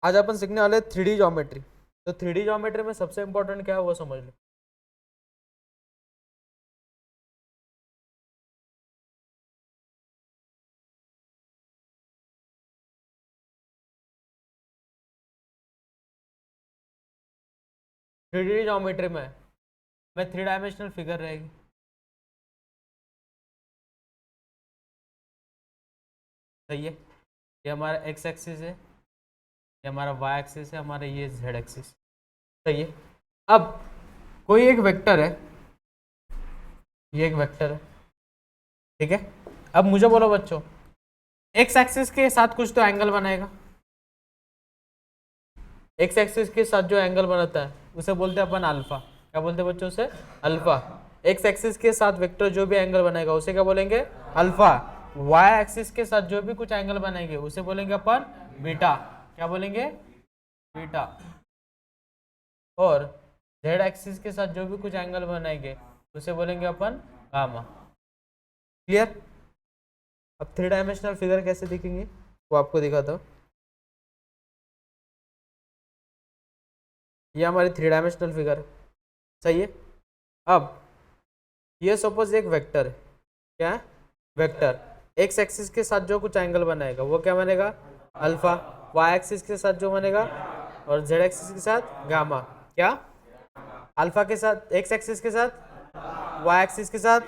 आज अपन सीखने वाले 3D ज्योमेट्री। तो 3D ज्योमेट्री में सबसे इंपॉर्टेंट क्या है वो समझ लो। थ्री डी ज्योमेट्री में 3 डायमेंशनल फिगर रहेगी। सही है। ये हमारा एक्स एक्सिस है, ये हमारा वाई एक्सिस है, हमारा ये जेड एक्सिस। सही है। अब कोई एक वेक्टर है, ये एक वेक्टर है, ठीक है। अब मुझे बोलो बच्चों, एक्स एक्सिस के साथ कुछ तो एंगल बनाएगा। एक्स एक्सिस के साथ जो एंगल बनाता है उसे बोलते हैं अपन अल्फा। क्या बोलते हैं बच्चों उसे? अल्फा। एक्स एक्सिस के साथ वेक्टर जो भी एंगल बनाएगा उसे क्या बोलेंगे? अल्फा। वाई एक्सिस के साथ जो भी कुछ एंगल बनाएंगे उसे बोलेंगे अपन बीटा। क्या बोलेंगे? बीटा। और जेड एक्सिस के साथ जो भी कुछ एंगल बनाएंगे उसे बोलेंगे अपन गामा। क्लियर? अब 3 डायमेंशनल फिगर कैसे दिखेंगे वो आपको दिखाता हूँ। ये हमारी 3 डायमेंशनल फिगर है। सही है। अब ये सपोज एक वेक्टर है। क्या है? वेक्टर। एक्स एक्सिस के साथ जो कुछ एंगल बनाएगा वो क्या बनेगा? अल्फा। वाई एक्सिस के साथ जो बनेगा और जेड एक्सिस के साथ गामा। क्या? अल्फा के साथ एक्स एक्सिस के साथ, वाई एक्सिस के साथ,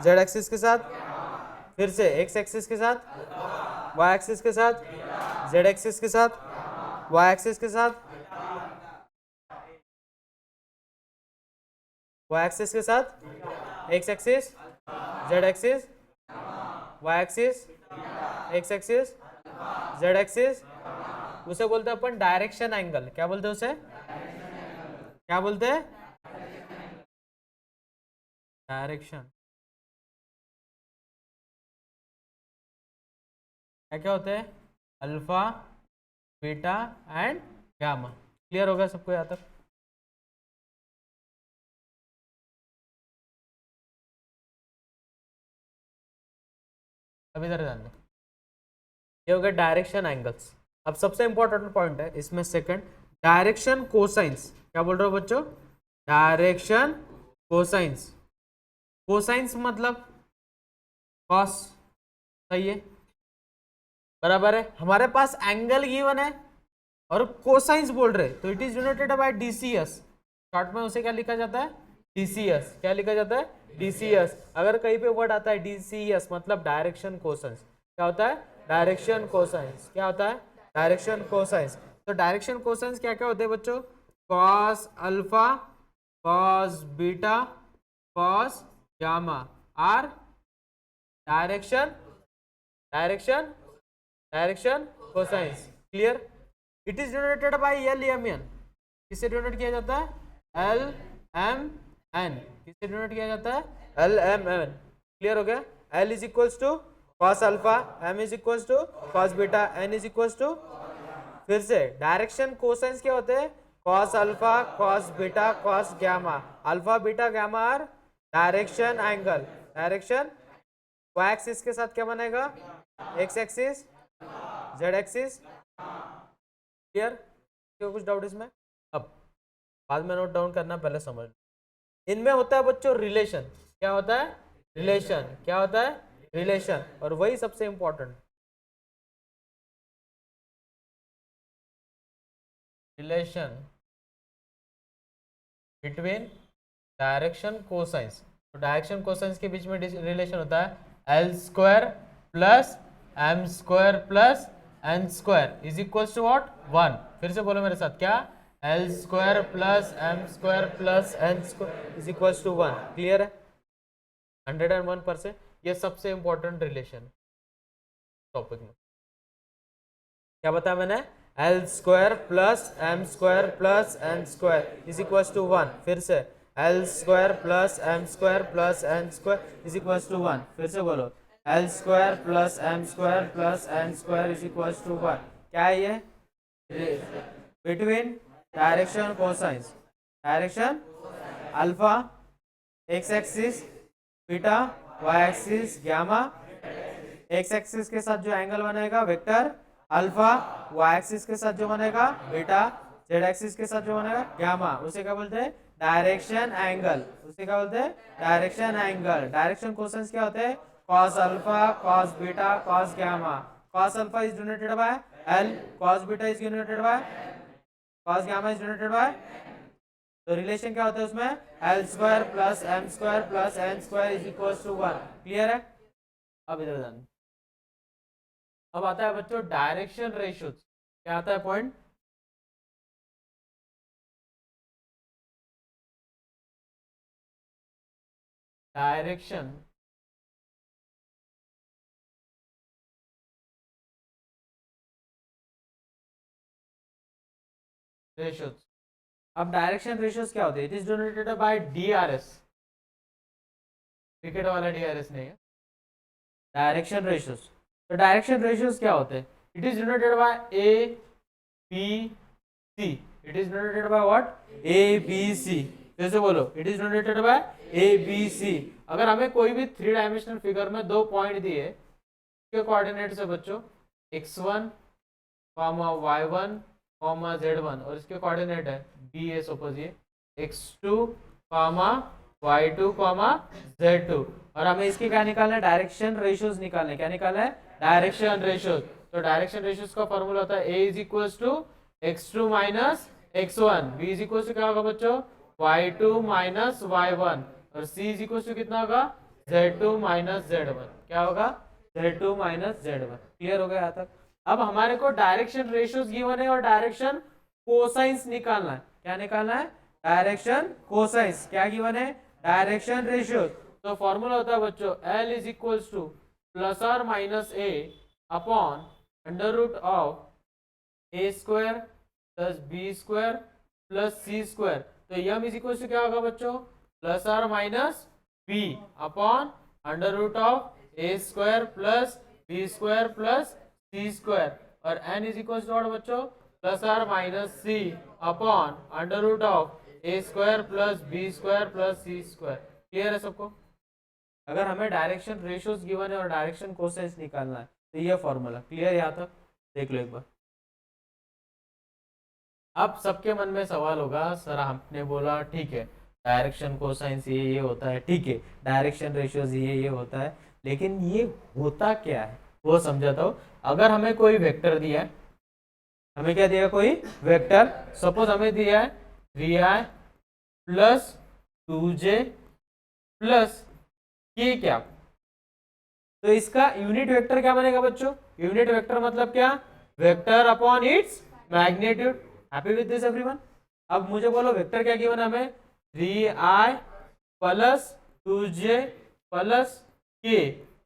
जेड एक्सिस के साथ, फिर से एक्स एक्सिस के साथ, वाई एक्सिस के साथ, जेड एक्सिस के साथ, वाई एक्सिस के साथ, वाई एक्सिस के साथ, X axis, Z axis, Y axis, X axis, Z axis. उसे बोलते हैं अपन डायरेक्शन एंगल। क्या बोलते हैं उसे? क्या बोलते हैं? डायरेक्शन। क्या क्या होते हैं? Alpha, beta and gamma. Clear होगा सबको यहाँ तक? अभी इधर ध्यान दो। ये हो गया डायरेक्शन एंगल्स। अब सबसे इंपॉर्टेंट पॉइंट है इसमें सेकंड, डायरेक्शन कोसाइंस। क्या बोल रहे हो बच्चों? Direction cosines. कोसाइंस मतलब कॉस। सही है। बराबर है। हमारे पास एंगल गिवन है और कोसाइंस बोल रहे, तो it is denoted bye DCS. Short में उसे क्या लिखा जाता है? डीसीएस। क्या लिखा जाता है? डीसीएस। अगर कहीं पे वर्ड आता है डीसीएस मतलब डायरेक्शन कोसाइंस, क्या होता है? Direction cosines. क्या होता है? Direction cosines. तो डायरेक्शन कोसाइंस क्या क्या होते हैं बच्चों? Cos alpha, cos beta, cos gamma are direction, direction, direction cosines. Clear? It is denoted by L M N. किससे डिनोट किया जाता है? L M N. किससे डिनोट किया जाता है? L M N. क्लियर हो गया? L is equals to cos alpha, M is equals to cos beta, N is equals to. फिर से डायरेक्शन कोसाइंस क्या होते हैं? Cos alpha, cos beta, cos gamma. Alpha beta gamma are direction angle. Direction. Y axis के साथ क्या बनेगा? X axis, Z axis. Clear? कुछ डाउट इसमें? अब बाद में नोट डाउन करना, पहले समझ लो। इनमें होता है बच्चों रिलेशन। क्या होता है? रिलेशन। क्या होता है? रिलेशन। और वही सबसे important, relation between direction cosines. तो डायरेक्शन कोसाइंस के बीच में रिलेशन होता है L square plus M square plus N square is equals to what? 1। फिर से बोलो मेरे साथ, क्या? L square plus M square plus N square is equals to 1। Clear है? 101%। ये सबसे इंपॉर्टेंट रिलेशन टॉपिक में। क्या बताया मैंने? L square plus M square plus N square is equal to 1। फिर से L square plus M square plus N square is equal to 1। फिर से बोलो, L square plus M square plus N square is equal to 1। क्या है ये? Between direction cosines. Direction alpha X axis, beta Y axis, gamma. X axis के साथ जो angle बनेगा वेक्टर अल्फा, वाई एक्सिस के साथ जो बनेगा बीटा, जेड एक्सिस के साथ जो बनेगा गामा, उसे क्या बोलते हैं डायरेक्शन एंगल, उसे क्या बोलते हैं डायरेक्शन एंगल। डायरेक्शन क्वेश्चंस क्या होते हैं cos alpha, cos beta, cos gamma. cos alpha is denoted by L, cos beta is denoted by, cos gamma is denoted by, तो रिलेशन क्या होता है उसमें L square plus M square plus N square is equal to 1। Clear है? अब इधर ध्यान, अब आता है बच्चों डायरेक्शन रेशियो। क्या आता है पॉइंट, डायरेक्शन रेशियोज। अब डायरेक्शन रेशियोज क्या होते हैं, it is denoted by DRS, cricket वाला डीआरएस नहीं है, डायरेक्शन रेशियोज। तो डायरेक्शन रेशियोज क्या होते हैं, it is denoted by A B C, it is denoted by what A B C, जैसे बोलो it is denoted by A B C. अगर हमें कोई भी 3 डायमेंशनल फिगर में 2 पॉइंट दिए के कोऑर्डिनेट्स है बच्चों x1 y1 z1 और इसके कोऑर्डिनेट है बी ए, सपोज ये x2 y2 z2, और हमें इसकी क्या निकालना है डायरेक्शन रेशियोज निकालने, क्या निकालना है डायरेक्शन रेशियोज। तो डायरेक्शन रेशियोज का फॉर्मूला होता है a is equals to x2 minus x1, b is equals to क्या होगा बच्चों y2 माइनस y1, और c इज इक्वल्स टू कितना होगा z2 माइनस z1, क्या होगा z2 माइनस z1। क्लियर हो गया यहाँ तक? अब हमारे को डायरेक्शन रेशियोज गिवन है और डायरेक्शन कोसाइंस निकालना है। क्या निकालना है डायरेक्शन कोसाइंस, क्या गिवन है डायरेक्शन रेशियोज। तो फॉर्मूला होता है बच्चों L is equals to plus और minus a upon under root of A square plus B square plus C square. तो यम इज इक्वल्स टू क्या होगा बच्चों प्लस और minus B upon under root of A square plus B square plus C square, और n is equal to बच्चों plus R minus C upon under root of A square plus B square plus C square. Clear है सबको? अगर हमें direction ratios given है और direction cosines निकालना है तो ये फॉर्मूला। क्लियर? यहाँ तक देख लो एक बार। अब सबके मन में सवाल होगा सर हमने बोला ठीक है डायरेक्शन कोसाइंस ये होता है, ठीक है डायरेक्शन रेशियोज ये होता है, लेकिन ये होता क्या है वो समझाता हूं। अगर हमें कोई वेक्टर दिया है, हमें क्या दिया कोई वेक्टर, सपोज हमें दिया है 3i प्लस 2j प्लस के, क्या तो इसका यूनिट वेक्टर क्या बनेगा बच्चों, यूनिट वेक्टर मतलब क्या vector upon its magnitude. Happy with this everyone? अब मुझे बोलो वेक्टर क्या गिवन है हमें 3i plus 2j plus K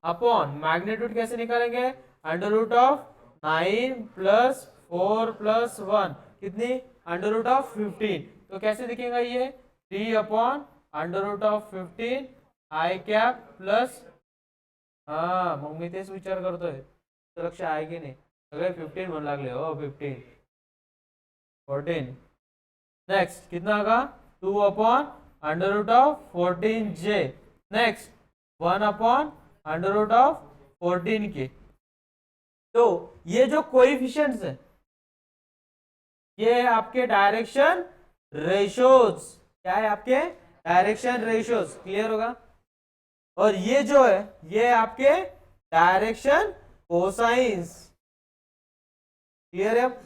upon magnitude कैसे निकालेंगे under root of 9 plus 4 plus 1 कितनी अंडर रूट ऑफ 15। तो कैसे दिखेगा ये 3 upon under root of 15 I cap plus, हाँ मग मी तेच विचार करतोय तर लक्ष आहे की नाही, सगळे 15 म्हणू लागले हो 15 14। नेक्स्ट कितना होगा 2 upon under root of 14j, next 1 upon under root of 14 K. तो ये जो कोएफिशिएंट्स है ये है आपके डायरेक्शन रेशियोज, क्या है आपके डायरेक्शन रेशियोज। क्लियर होगा? और ये जो है ये आपके डायरेक्शन कोसाइंस। क्लियर है? अब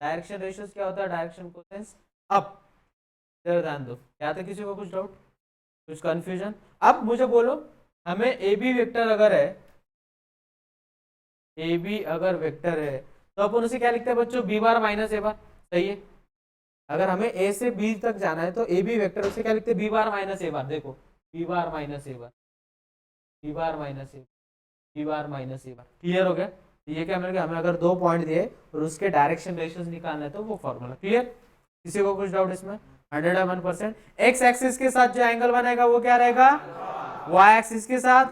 डायरेक्शन रेशियोज क्या होता है डायरेक्शन कोसाइंस। अब ध्यान दो, क्या था किसी को कुछ डाउट कुछ कंफ्यूजन? अब मुझे बोलो हमें ए बी वेक्टर अगर है, ए बी अगर वेक्टर है तो अपन उसे क्या लिखते हैं बच्चों बी बार माइनस ए बार। सही है? अगर हमें ए से बी तक जाना है तो ए बी वेक्टर उसे क्या लिखते हैं बी बार माइनस ए बार। देखो बी बार माइनस ए बार, बी बार माइनस ए, बी बार माइनस ए बार। क्लियर हो गया? ये क्या मिल गया हमें, अगर 2 पॉइंट दिए और उसके डायरेक्शन रेशियोज निकालना है तो वो फॉर्मूला। क्लियर? किसी को कुछ डाउट इसमें? 101%। एक्स एक्सिस के साथ जो एंगल बनेगा वो क्या रहेगा वाई एक्सिस के साथ,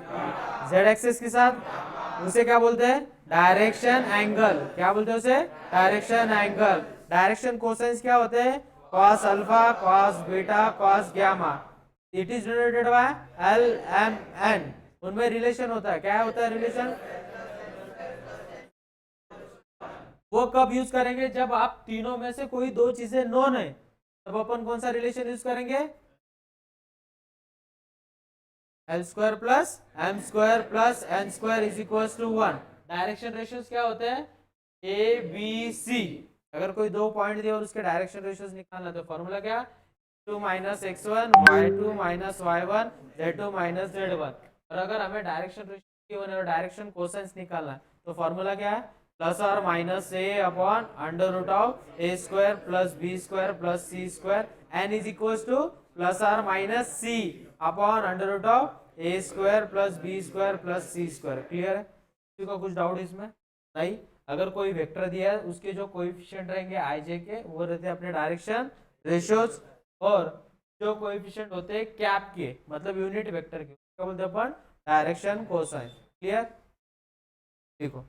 जेड एक्सिस के साथ, उसे क्या बोलते हैं डायरेक्शन एंगल। क्या बोलते हैं उसे डायरेक्शन एंगल। डायरेक्शन कोसाइंस क्या होते हैं cos alpha, cos beta, cos gamma. It is denoted by L M N. उनमें रिलेशन होता है, क्या होता है रिलेशन वो कब यूज करेंगे, जब आप तीनों में से कोई दो चीजें नॉन है, तब अपन कौन सा रिलेशन यूज करेंगे, L square plus M square plus N square is equal to 1। Direction ratios क्या होते हैं, ए बी सी। अगर कोई दो पॉइंट दिए और उसके डायरेक्शन रेशियोज निकालना, तो फॉर्मूला क्या, two minus x one, y two minus y one, z two minus z one. और अगर हमें डायरेक्शन रेशियो और डायरेक्शन कोसाइंस निकालना है, तो फॉर्मूला क्या है, प्लस और minus a upon under root of A square plus B square plus C square, n is equal to plus और minus C upon under root of A square plus B square plus C square. Clear है, किसी को कुछ doubt इसमें नहीं। अगर कोई vector दिया है, उसके जो कोएफिशिएंट रहेंगे आई जे के, वो रहते हैं अपने डायरेक्शन रेशियोज, और जो कोएफिशिएंट होते हैं कैप के, मतलब यूनिट वेक्टर के, क्या बोलते हैं अपन, डायरेक्शन कोसाइन। क्लियर, देखो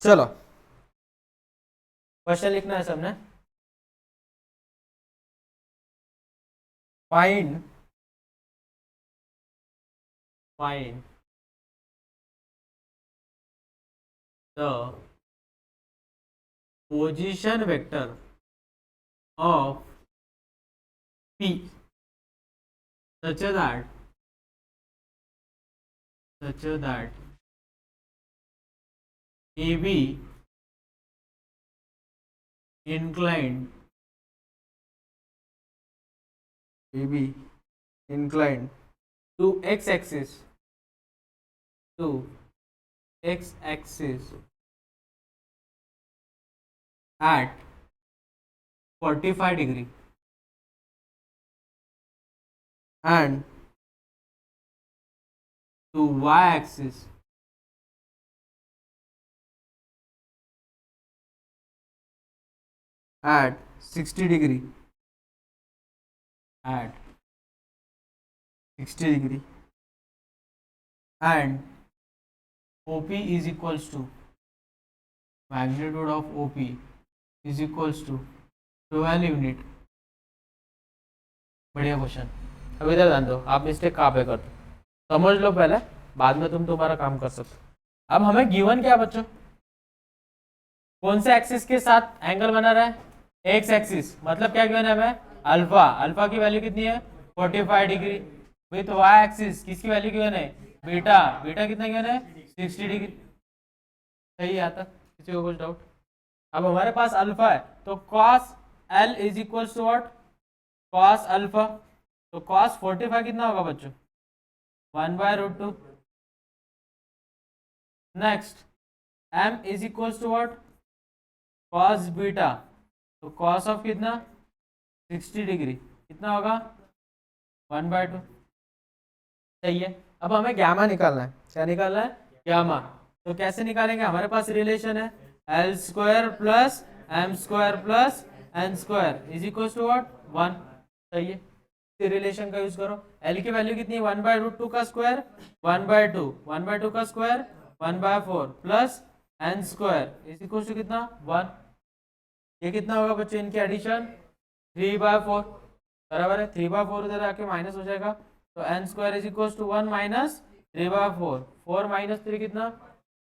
चलो क्वेश्चन लिखना है सबने। Find find the position vector of P such that A B inclined AB inclined to x-axis at 45 degree and to y-axis at 60 degree and OP is equals to magnitude of OP is equals to 12 unit. बढ़िया question. अब इधर ध्यान दो, आप mistake कहाँ पे करते हो समझ लो पहले, बाद में तुम तुम्हारा काम कर सकते हो। अब हमें गिवन क्या बच्चों, कौन से एक्सिस के साथ एंगल बना रहा है, एक्स एक्सिस, मतलब क्या गिवन है हमें, अल्फा। अल्फा की वैल्यू कितनी है 45 डिग्री। विथ वाई एक्सिस किसकी वैल्यू गिवन है, बीटा। बीटा कितना गिवन है 60 डिग्री। सही आता, किसी को कुछ डाउट? अब हमारे पास अल्फा है तो cos L is equal to what, cos alpha. तो कॉस 45 कितना होगा बच्चों, 1/√2। Next M is equal to what, cos beta. तो कॉस ऑफ कितना 60 डिग्री कितना होगा 1/2। सही है। अब हमें गैमा निकालना है। क्या निकालना है, गैमा। तो कैसे निकालेंगे, हमारे पास रिलेशन है L² plus M² plus N² is equal to what 1। सही है, रिलेशन का यूज करो। L की वैल्यू कितनी 1/√2 का स्क्वायर 1/2, 1/2 का square 1/4 plus N² is equal to कितना 1। ये कितना होगा बच्चों, इनके एडिशन 3/4 बराबर है। 3/4 उधर आके माइनस हो जाएगा, तो N² is equal to 1 minus 3/4। 4 minus 3 कितना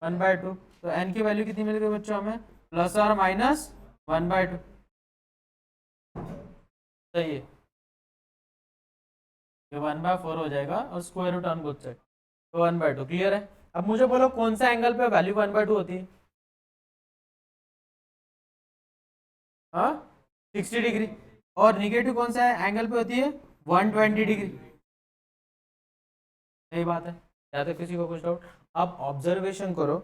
1/2। तो n की वैल्यू कितनी मिल गई बच्चों हमें, प्लस और माइनस 1/2। सही है, ये 1/4 हो जाएगा और square root on both side, तो 1/2। क्लियर है। अब मुझे बोलो कौन सा एंगल पे वैल्यू 1/2 होती है, हाँ 60 डिग्री। और निगेटिव कौन सा एंगल पे होती है 120 डिग्री। सही बात है, या तो किसी को कुछ डाउट? अब ऑब्जर्वेशन करो,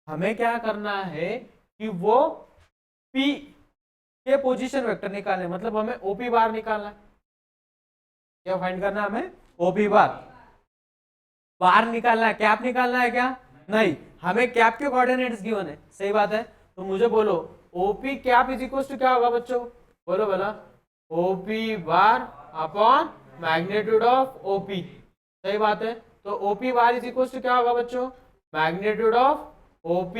हमें क्या करना है कि वो P के पोजीशन वेक्टर निकालने, मतलब हमें OP बार निकालना है। क्या फाइंड करना है हमें, OP बार निकालना है। कैप निकालना है क्या, नहीं, हमें कैप के कोऑर्डिनेट्स गिवन है। सही बात है। तो मुझे बोलो OP cap is equal to क्या होगा बच्चों, बोलो बोला OP bar upon magnitude of OP। सही बात है। तो OP bar is equal to क्या होगा बच्चों, magnitude of OP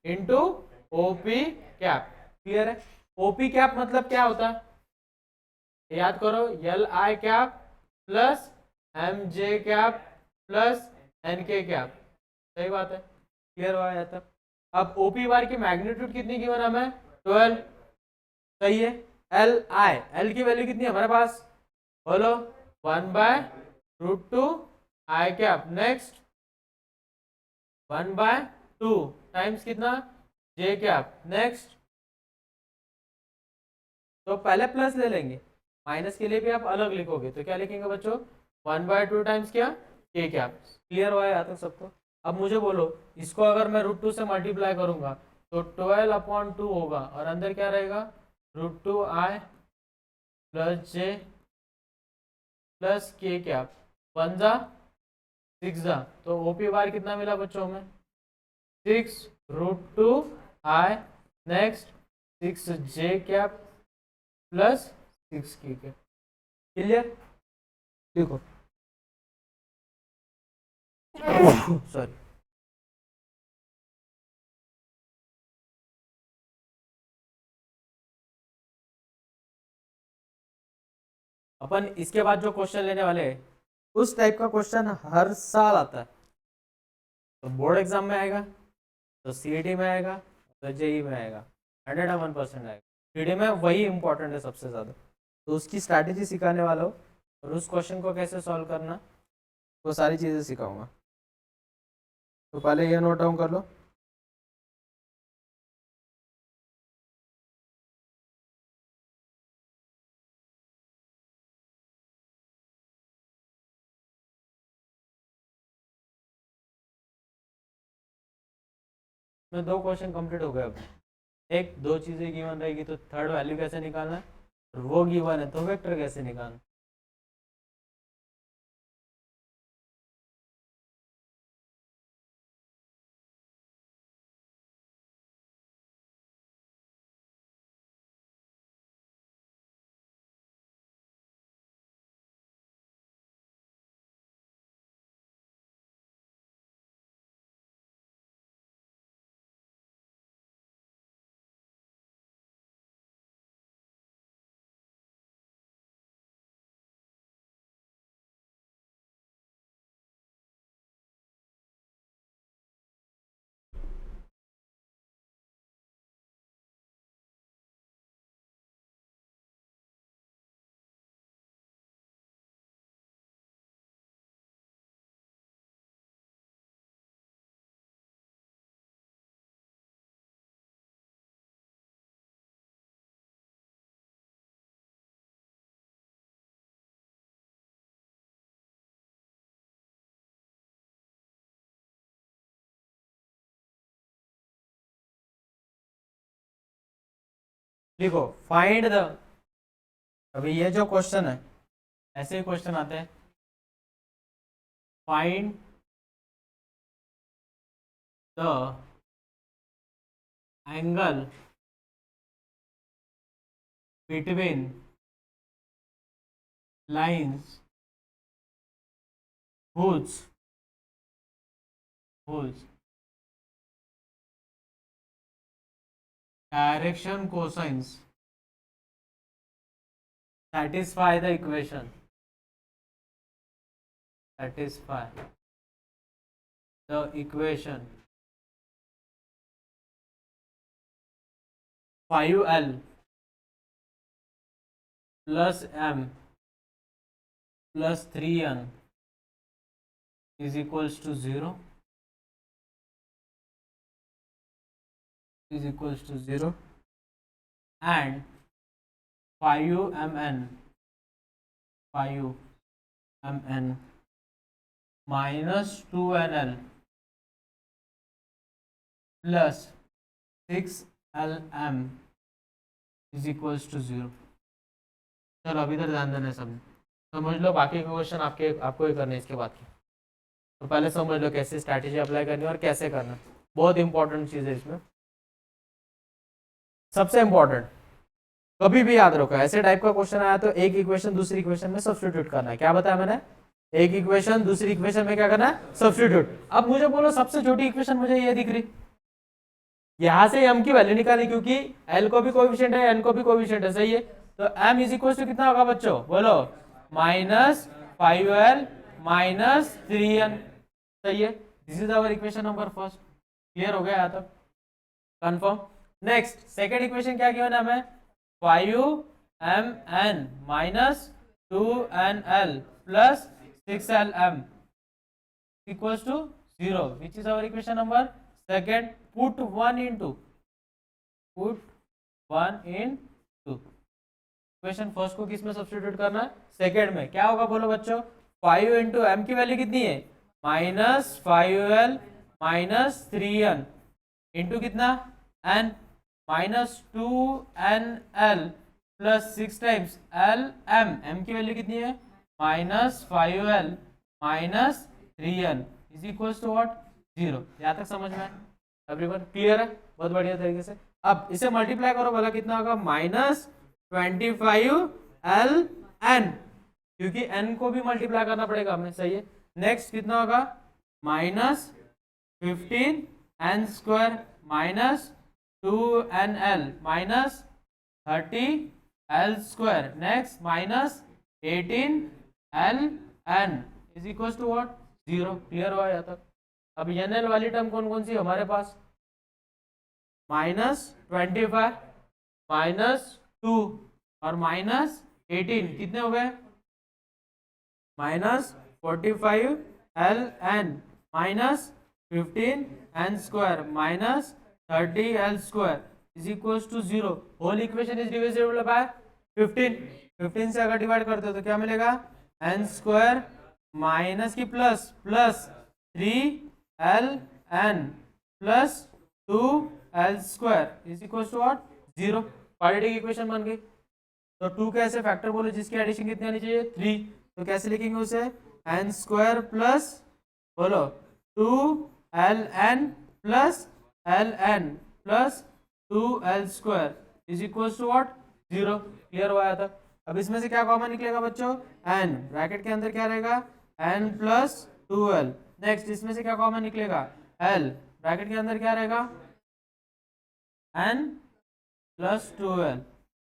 into OP cap. Clear है। OP कैप मतलब क्या होता है, याद करो, LI cap plus MJ cap plus NK cap. सही बात है, क्लियर हुआ जाता। अब OP बार की मैग्नीट्यूड कितनी गिवन हमें 12। सही है। L की वैल्यू कितनी है हमारे पास, बोलो 1/√2 I कैप। नेक्स्ट 1/2 टाइम्स कितना J कैप। नेक्स्ट, तो पहले प्लस ले लेंगे, माइनस के लिए भी आप अलग लिखोगे, तो क्या लिखेंगे बच्चों 1/2 टाइम्स क्या K कैप। क्लियर हुआ है तक सबको? अब मुझे बोलो इसको अगर मैं √2 से मल्टीप्लाई करूंगा तो 12/2 होगा, और अंदर क्या रहेगा √2I plus J plus K cap. 1 जा 6 जा, तो OP बार कितना मिला बच्चों में 6√2I। Next 6J cap plus 6K cap. Clear, देखो सॉरी, अपन इसके बाद जो क्वेश्चन लेने वाले हैं उस टाइप का क्वेश्चन हर साल आता है। तो बोर्ड एग्जाम में आएगा, तो CET में आएगा, तो JEE में आएगा, 101% आएगा। CET में वही इंपॉर्टेंट है सबसे ज़्यादा, तो उसकी स्ट्रैटेजी सिखाने वाला हो और उस क्वेश्चन को कैसे सॉल्व करना वो सारी चीज़ें सिखाऊंगा। तो पहले ये नोट डाउन कर लो। में 2 क्वेश्चन कंप्लीट हो गए। अब एक 2 चीज़ें गिवन रहेगी तो थर्ड वैल्यू कैसे निकालना है, और वो गिवन है तो वेक्टर कैसे निकालना। देखो फाइंड द, अभी ये जो क्वेश्चन है ऐसे ही क्वेश्चन आते हैं, find the angle between lines whose direction cosines satisfy the equation, satisfy the equation 5l plus m plus 3n is equals to 0, is equals to 0, and 5mn minus 2nl plus 6lm is equals to 0। चलो अभी तक ध्यान देना, समझ लो, बाकी के question आपको ही करने इसके बाद की। तो पहले समझ लो कैसे स्ट्रैटेजी अप्लाई करनी है और कैसे करना, बहुत इंपॉर्टेंट चीज है इसमें। सबसे इंपॉर्टेंट कभी भी याद रखो, ऐसे टाइप का क्वेश्चन आया तो एक इक्वेशन दूसरी इक्वेशन में सब्स्टिट्यूट करना है। क्या बताया मैंने, एक इक्वेशन दूसरी इक्वेशन में क्या करना है, सब्स्टिट्यूट। अब मुझे बोलो सबसे छोटी इक्वेशन मुझे ये दिख रही, यहां से m की वैल्यू निकाली, क्योंकि l को भी कोएफिशिएंट है n को भी कोएफिशिएंट है, सही है। तो m इज इक्वल टू कितना होगा बच्चों, बोलो माइनस 5l माइनस 3n, सही है। This is our equation number first. Clear हो गया यहाँ तक, कंफर्म। नेक्स्ट सेकेंड इक्वेशन क्या गिवन है हमें, 5mn minus 2nl plus 6lm equals to 0, which is our equation number second। put 1 into equation first को किस में सब्स्टिट्यूट करना है, सेकेंड में। क्या होगा बोलो बच्चों, 5 इंटू एम की वैल्यू कितनी है, minus 5l minus 3n into कितना n minus 2nl plus 6 times lm, m की वैल्यू कितनी है minus 5l minus 3n is equal to what, 0। यहाँ तक समझ में एवरीवन, क्लियर है, बहुत बढ़िया तरीके से। अब इसे मल्टीप्लाई करो, बोला कितना होगा, माइनस 25l n, क्योंकि n को भी मल्टीप्लाई करना पड़ेगा हमें, सही है। नेक्स्ट कितना होगा, minus 15n square minus 2nl minus 30l square, next minus 18l n is equal to what, 0। Clear हुआ यहाँ तक। अब nl वाली टर्म कौन कौन सी हमारे पास, माइनस 25 माइनस 2 और माइनस 18 कितने हो गए, minus 45l n minus 15n square minus 30l square is equal to 0। Whole equation is divisible by 15 से अगर डिवाइड करते हो तो क्या मिलेगा, n स्क्वायर माइनस की plus 3l n plus 2l² is equal to what 0। Quadratic equation बन गई। तो 2 का ऐसे फैक्टर बोलो जिसकी एडिशन कितनी आनी चाहिए 3, तो कैसे लिखेंगे उसे n² प्लस बोलो 2ln plus ln plus 2l² is equal to what 0। Clear हुआ था। अब इसमें से क्या कॉमन निकलेगा बच्चों n, ब्रैकेट के अंदर क्या रहेगा n प्लस 2l। नेक्स्ट इसमें से क्या कॉमन निकलेगा l, ब्रैकेट के अंदर क्या रहेगा n plus 2l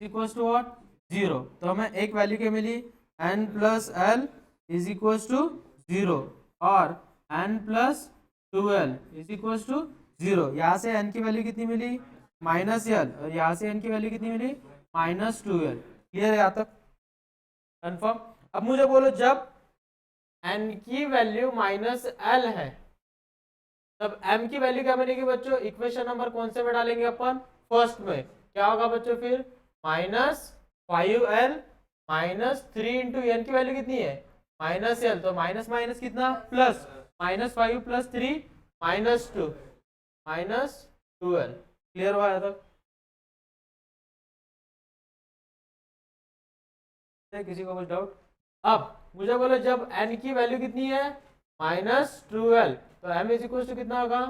equal to what 0। तो हमें एक वैल्यू क्या मिली n plus l is equal to 0 और n plus 2l is equal to 0। यहाँ से n की वैल्यू कितनी मिली माइनस l और यहाँ से n की वैल्यू कितनी मिली माइनस 2l। क्लियर है यहाँ तक कंफर्म। अब मुझे बोलो जब n की वैल्यू माइनस l है तब m की वैल्यू क्या बनेगी बच्चों, इक्वेशन नंबर कौन से में डालेंगे अपन फर्स्ट में, क्या होगा बच्चों फिर -5l माइनस 3 इंटू एन की वैल्यू कितनी है माइनस l, तो माइनस माइनस कितना प्लस, -5 प्लस 3 -2 -2l। क्लियर हुआ है तक किसी को कुछ डाउट। अब मुझे बोलो जब n की वैल्यू कितनी है -2l तो m इज इक्वल टू कितना होगा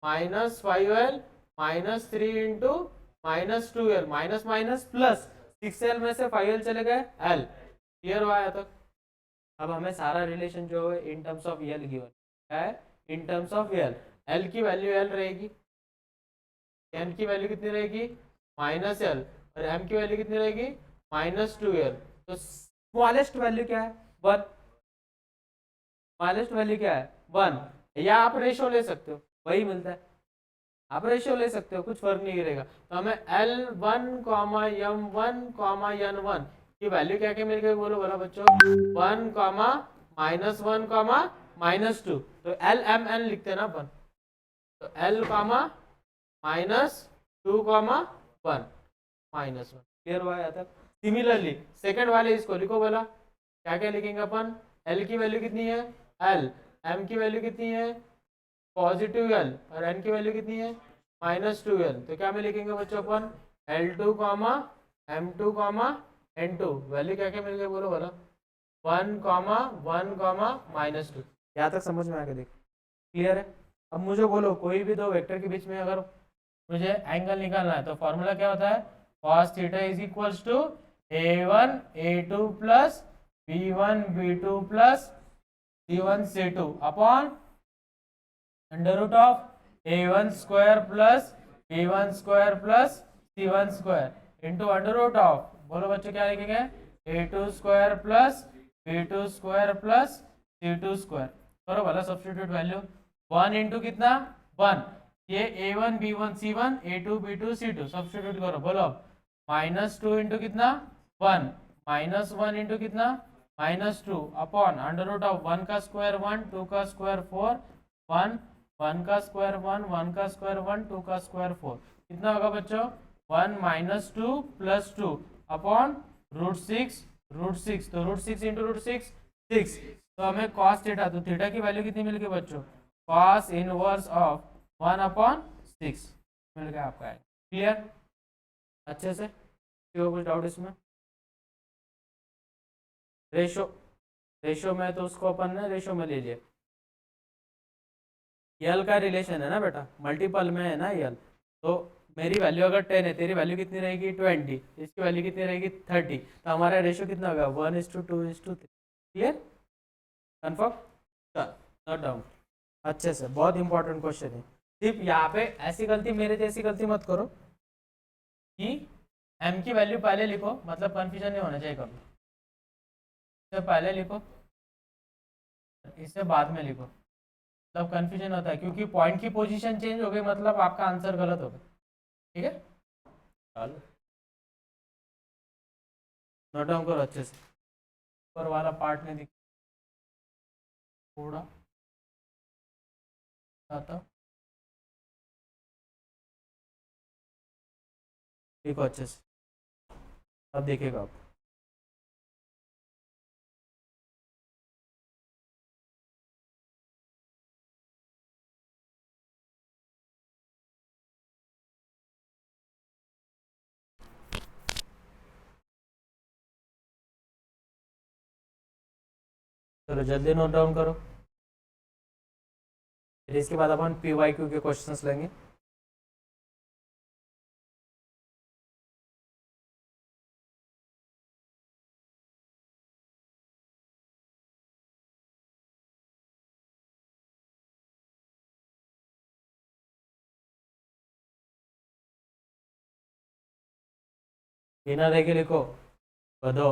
-5l minus 3 into -2l minus minus plus 6l में से 5l चले गए l। क्लियर हुआ है तक। अब हमें सारा रिलेशन जो है in terms of l given है, in terms of l l की वैल्यू l रहेगी, n की वैल्यू कितनी रहेगी -l और m की वैल्यू कितनी रहेगी -2l। तो स्मॉलेस्ट वैल्यू क्या है 1, स्मॉलेस्ट वैल्यू क्या है 1, या आप रेशो ले सकते हो वही मिलता है, आप रेशियो ले सकते हो कुछ फर्क नहीं गिरेगा। तो हमें L1 M1 N1 की वैल्यू क्या क्या मिल गई बोलो बोला बच्चों 1 -1 -2। तो L M N लिखते हैं ना अपन, तो L -2 1 -1। क्लियर हुआ है तक। सिमिलरली सेकंड वाले इसको लिखो बोला क्या क्या लिखेंगे अपन, L की वैल्यू कितनी है L, M की वैल्यू कितनी है पॉजिटिव l और n की वैल्यू कितनी है -2l। तो क्या में लिखेंगे बच्चों अपन L2 M2 N2 वैल्यू क्या क्या मिल गई बोलो बोला 1 1 -2। यहाँ तक समझ में आ गया देख क्लियर है। अब मुझे बोलो कोई भी दो वेक्टर के बीच में अगर मुझे एंगल निकालना है तो फॉर्मूला क्या होता है cos theta is equals to a1 a2 plus b1 b2 plus c1 c2 upon under root of a1 square plus b1 square plus c1 square into under root of बोलो बच्चों क्या लिखेंगे a2 square plus b2 square plus c2 square. करो भला substitute value 1 into कितना 1, ये a1 b1 c1 a2 b2 c2 substitute करो बोलो -2 इंटू कितना 1 -1 इंटू कितना -2 अपॉन अंडर रूट ऑफ 1 का स्क्वायर 1 2 का स्क्वायर 4 1 1 का स्क्वायर 1 1 का स्क्वायर 1 2 का स्क्वायर 4 कितना होगा बच्चों 1 -2 प्लस 2 अपॉन √6 तो √6 इंटू √6 6। तो हमें cos थीटा, तो थीटा की वैल्यू कितनी मिल गई बच्चों cos इनवर्स ऑफ 1/6 मिल गया आपका। क्लियर अच्छे से, कुछ डाउट इसमें। रेशो में तो उसको अपन ने रेशो में ले लिया, यल का रिलेशन है ना बेटा मल्टीपल में है ना यल, तो मेरी वैल्यू अगर 10 है तेरी वैल्यू कितनी रहेगी 20, इसकी वैल्यू कितनी रहेगी 30, तो हमारा रेशियो कितना होगा 1:2:3। क्लियर कन्फर्म नोट डाउन अच्छे से, बहुत इंपॉर्टेंट क्वेश्चन है। सिर्फ यहाँ पे ऐसी गलती मेरे जैसी गलती मत करो कि m की वैल्यू पहले लिखो, मतलब कंफ्यूजन नहीं होना चाहिए कभी, इससे पहले लिखो इससे बाद में लिखो, मतलब कंफ्यूजन होता है क्योंकि पॉइंट की पोजीशन चेंज हो गई मतलब आपका आंसर गलत हो गया। ठीक है चलो नोट डाउन करो अच्छे से, ऊपर वाला पार्ट नहीं दिख थोड़ा आता देखो अच्छे से, अब देखिएगा आप। चलो जल्दी नोट डाउन करो, फिर इसके बाद अपन PYQ के क्वेश्चंस लेंगे। बिना देखे लिखो बधो।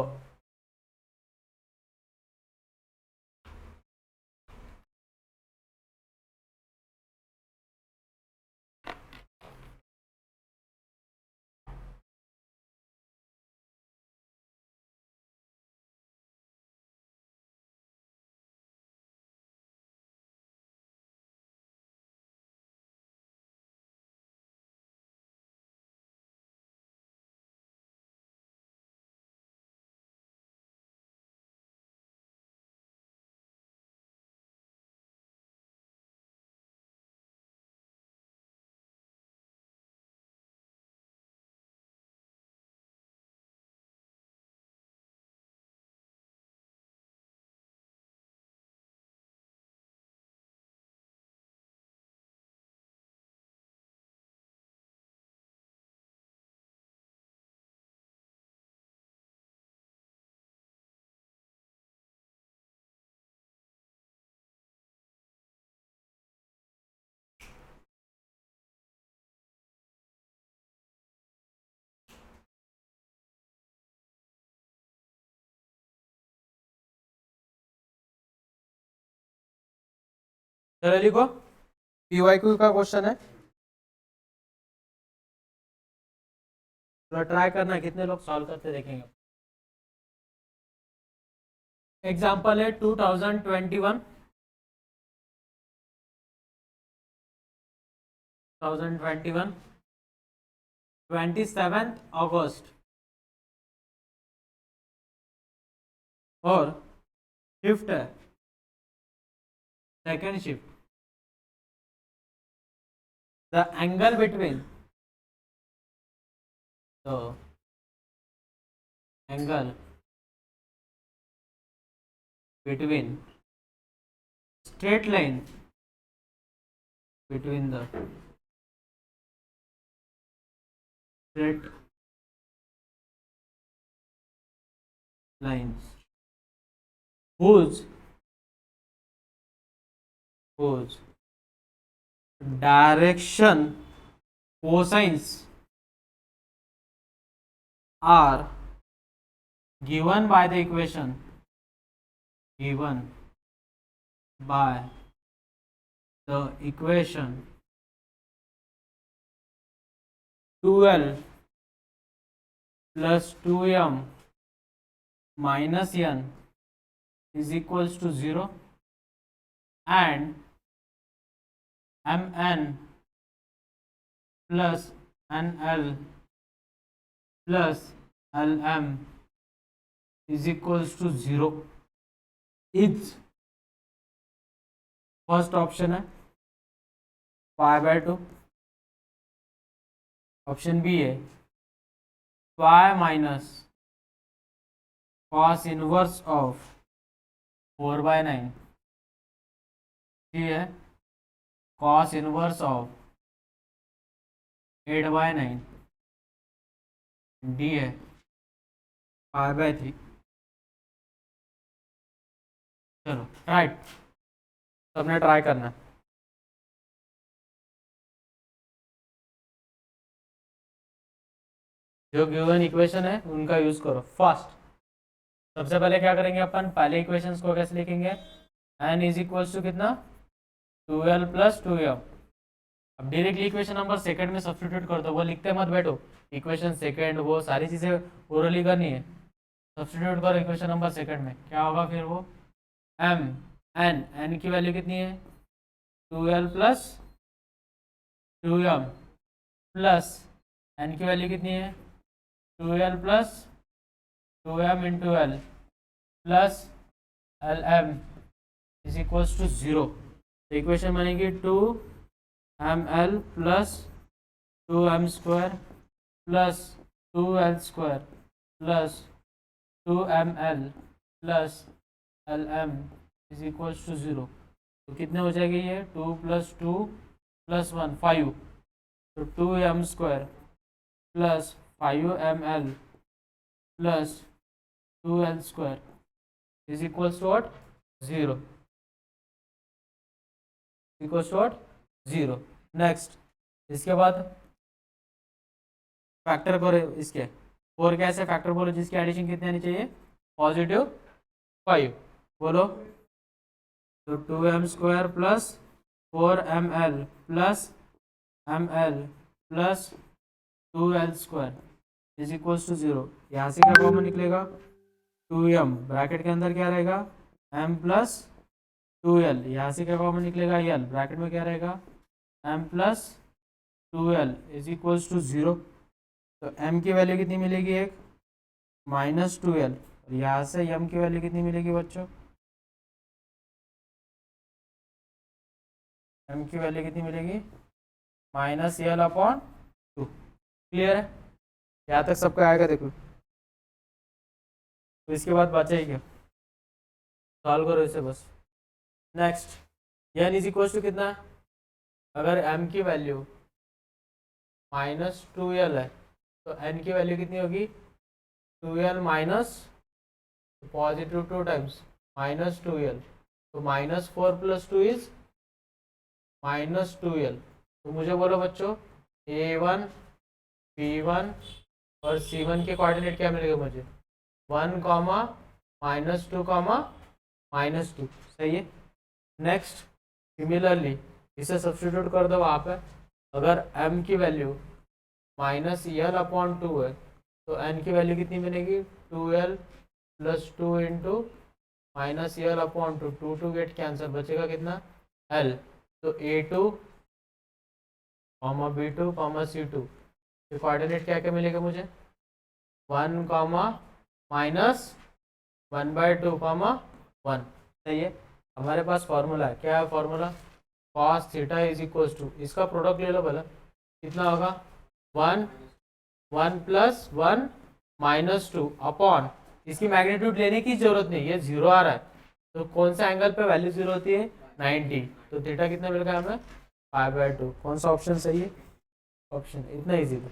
चलो लिखो, PYQ का क्वेश्चन है, तो ट्राई करना कितने लोग सॉल्व करते देखेंगे। एग्जाम्पल है 2021 27 अगस्त और शिफ्ट है second shift. The angle between angle between straight line between the straight lines whose direction cosines are given by the equation given by the equation 2L plus 2M minus N is equals to 0 and Mn plus NL plus Lm is equals to 0 is first option है π/2, option B है pi minus cos inverse of 4/9, सी है cos inverse of 8/9, D है π/3। चलो right, सबने try करना है। जो given equation है उनका यूज करो। फर्स्ट सबसे पहले क्या करेंगे अपन, पहले इक्वेशंस को कैसे लिखेंगे, n इज इक्वल्स टू कितना 2L प्लस 2M। अब डायरेक्टली इक्वेशन नंबर सेकंड में सब्स्टिट्यूट कर दो, वो लिखते मत बैठो, इक्वेशन सेकंड वो सारी चीजें ओरली करनी है। सब्स्टिट्यूट करो इक्वेशन नंबर सेकंड में, क्या होगा फिर वो n की वैल्यू कितनी है 2L plus 2M plus n की वैल्यू कितनी है 2L plus 2M into L plus Lm is equals to 0। Equation बनेगी 2ml plus 2m square plus 2l square plus 2ml plus Lm is equals to 0। तो कितने हो जाएगी ये 2 + 2 + 1 5, तो 2m² plus 5ml plus 2l² is equals to what 0, equals to what 0। Next इसके बाद factor करो इसके, 4 कैसे फैक्टर बोलो जिसकी एडिशन कितनी आनी चाहिए +5, बोलो तो 2m² plus 4ml plus ml plus 2l² is equals to 0। यहाँ से क्या कॉमन निकलेगा 2m, ब्रैकेट के अंदर क्या रहेगा m प्लस 2l, यहाँ से क्या कॉमन निकलेगा l, ब्रैकेट में क्या रहेगा m plus 2l is equals to 0। तो m की वैल्यू कितनी मिलेगी एक -2l, और यहाँ से m की वैल्यू कितनी मिलेगी बच्चों, m की वैल्यू कितनी मिलेगी -l/2। क्लियर है, यहाँ तक सबको आएगा देखो। तो इसके बाद बचा ही क्या, सॉल्व करो इसे बस। Next n is equal to कितना है, अगर m की वैल्यू -2l है तो n की वैल्यू कितनी होगी 2l minus positive 2 times -2l, तो -4 + 2 इज -2l। तो मुझे बोलो बच्चों a1 b1 और c1 के कोऑर्डिनेट क्या मिलेगा मुझे 1, -2, -2, सही है। नेक्स्ट सिमिलरली इसे सब्स्टिट्यूट कर दो वहाँ पे, अगर m की वैल्यू -l/2 है तो n की वैल्यू कितनी मिलेगी 2l + 2 into -l/2, 2 gate cancer, बचेगा कितना l। तो a2, b2, c2 के कोऑर्डिनेट क्या क्या मिलेगा मुझे 1, -1/2, 1, सही है। हमारे पास फॉर्मूला है, क्या है formula cos theta is equal to, इसका प्रोडक्ट ले लो भला, कितना होगा 1 1 + 1 -2 अपॉन, इसकी मैग्नीट्यूड लेने की जरूरत नहीं, ये 0 आ रहा है, तो कौन सा एंगल पे वैल्यू 0 होती है 90, तो थीटा कितना मिल गया हमें 5/2। कौन सा ऑप्शन सही है, ऑप्शन इतना इजी था।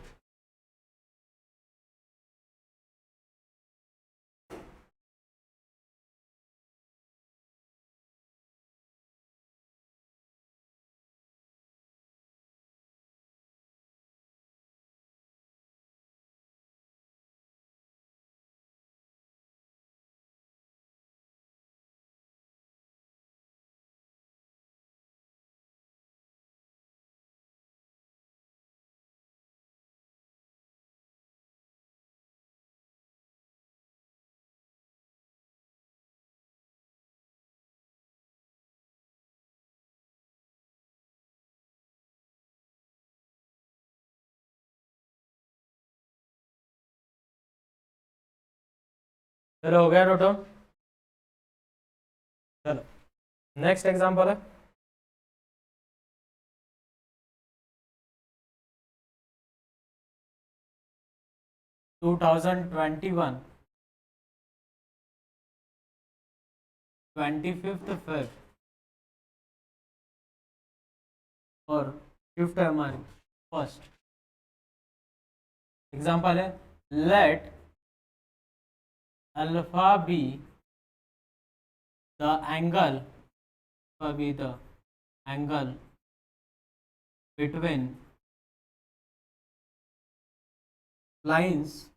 चलो हो गया नोट डाउन। चलो नेक्स्ट एग्जांपल है 2021 25 Feb और 5th है हमारी फर्स्ट एग्जांपल है, let alpha be the angle between lines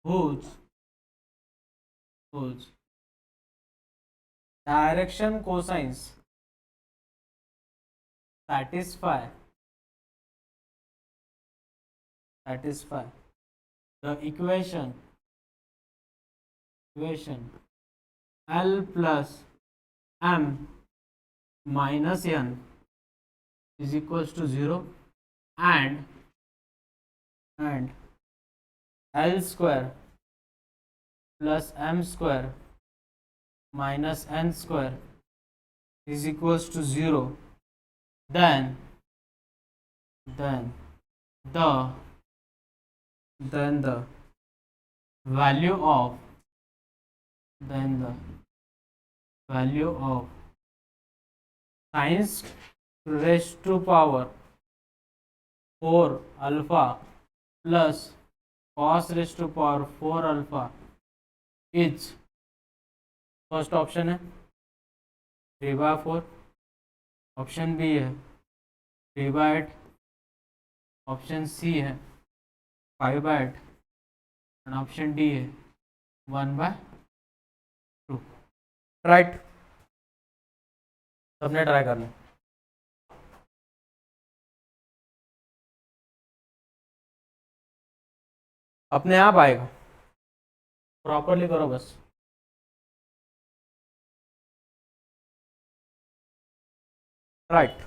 whose direction cosines satisfy the equation L plus m minus n is equals to 0 and L square plus m square minus n square is equals to 0, then the value of then the value of sine raise to power 4 alpha plus cos raise to power 4 alpha is, first option है 3/4, option B है 3/8, option C है 5/8 and option D है 1/2। Right, सबने try करना, अपने आप आएगा, properly करो बस। राइट,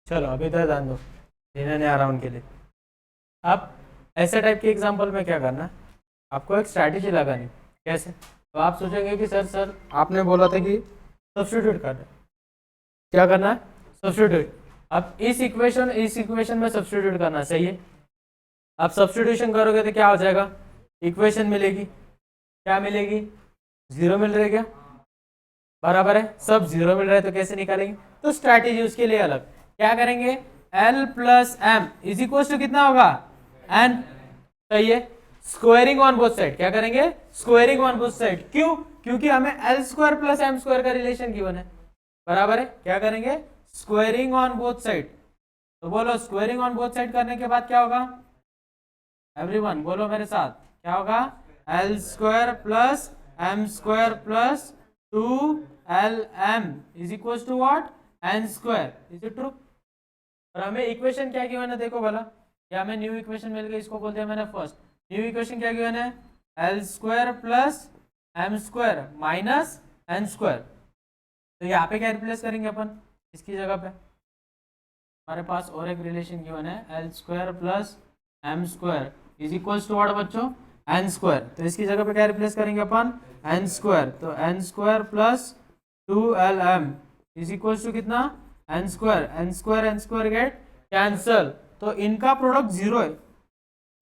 चलो अभी तो ध्यान दो, जिन्हें नहीं आ रहा उनके लिए। अब ऐसे टाइप के एग्जाम्पल में क्या करना है, आपको एक स्ट्रैटेजी लगानी। कैसे? तो आप सोचेंगे कि सर आपने बोला था कि सब्स्टिट्यूट करना है, क्या करना है? सब्स्टिट्यूट। अब इस इक्वेशन में सब्स्टिट्यूट करना, सही है। अब सब्स्टिट्यूशन करोगे तो क्या हो जाएगा? इक्वेशन मिलेगी, क्या मिलेगी? 0 मिल रहा है क्या? बराबर है, सब 0 मिल रहा है तो कैसे निकालेंगे? तो स्ट्रैटेजी उसके लिए अलग। क्या करेंगे? L प्लस एम इज इक्वल टू कितना होगा? n, सही है। स्क्वायरिंग ऑन बोथ साइड, क्या करेंगे? Squaring on both side. क्यों? क्योंकि हमें L square plus M square का रिलेशन गिवन है, बराबर है। क्या करेंगे? Squaring on both side. तो बोलो स्क्वायरिंग ऑन बोथ साइड करने के बाद क्या होगा? एवरीवन बोलो मेरे साथ, क्या होगा? L square plus M square plus 2LM is equal to what? n square. Is it true? और हमें इक्वेशन क्या गिवन है देखो भला, या हमें न्यू इक्वेशन मिल गई, इसको बोलते हैं मैंने फर्स्ट। न्यू इक्वेशन क्या गिवन है? L square plus M square minus N square. तो यहाँ पे क्या रिप्लेस करेंगे अपन इसकी जगह पे? हमारे पास और एक रिलेशन गिवन है, L square plus M square is equal to what बच्चों? N square. तो इसकी जगह पे क्या रिप्लेस करेंगे अपन? N square. तो n square plus 2LM is equal to कितना? N square. N square get cancel, तो इनका प्रोडक्ट 0 है।